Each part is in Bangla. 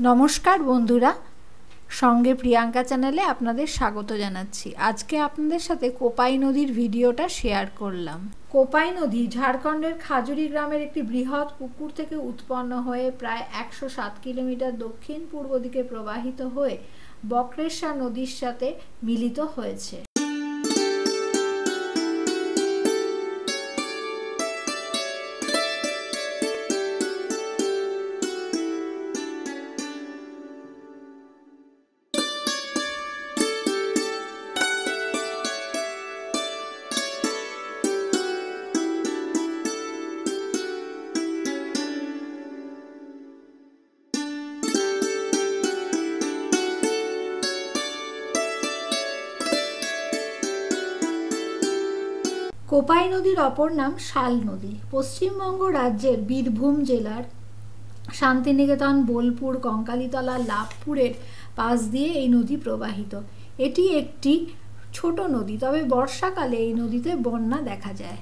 নমস্কার বন্ধুরা, সঙ্গে প্রিয়াঙ্কা চ্যানেলে আপনাদের স্বাগত জানাচ্ছি। আজকে আপনাদের সাথে কোপাই নদীর ভিডিওটা শেয়ার করলাম। কোপাই নদী ঝাড়খণ্ডের খাজুরি গ্রামের একটি বৃহৎ পুকুর থেকে উৎপন্ন হয়ে প্রায় 107 কিলোমিটার দক্ষিণ পূর্ব দিকে প্রবাহিত হয়ে বক্রেশ্বর নদীর সাথে মিলিত হয়েছে। কোপাই নদীর অপর নাম শাল নদী। পশ্চিমবঙ্গ রাজ্যের বীরভূম জেলার শান্তিনিকেতন, বোলপুর, কঙ্কালীতলা, লাভপুরের পাশ দিয়ে এই নদী প্রবাহিত। এটি একটি ছোট নদী, তবে বর্ষাকালে এই নদীতে বন্যা দেখা যায়।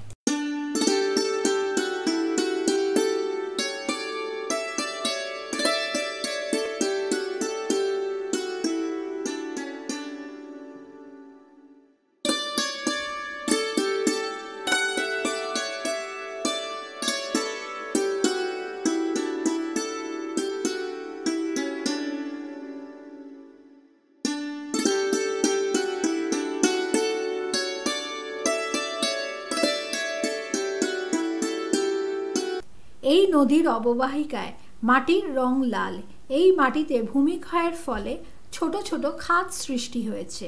এই নদীর অববাহিকায় মাটির রং লাল। এই মাটিতে ভূমিক্ষয়ের ফলে ছোট ছোট খাদ সৃষ্টি হয়েছে,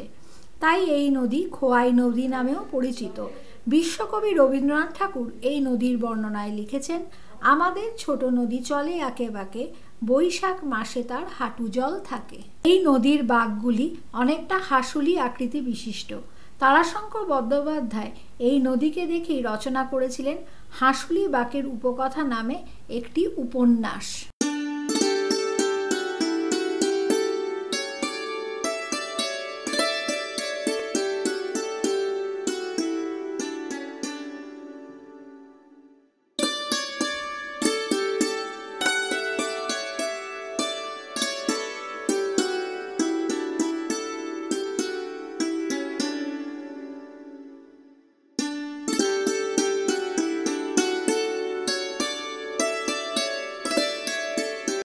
তাই এই নদী খোয়াই নদী নামেও পরিচিত। বিশ্বকবি রবীন্দ্রনাথ ঠাকুর এই নদীর বর্ণনায় লিখেছেন, আমাদের ছোট নদী চলে আঁকে বাঁকে, বৈশাখ মাসে তার হাঁটু জল থাকে। এই নদীর বাঁকগুলি অনেকটা হাঁসুলি আকৃতি বিশিষ্ট। তারাশঙ্কর বন্দ্যোপাধ্যায় এই নদীকে দেখেই রচনা করেছিলেন হাঁসুলি বাঁকের উপকথা নামে একটি উপন্যাস।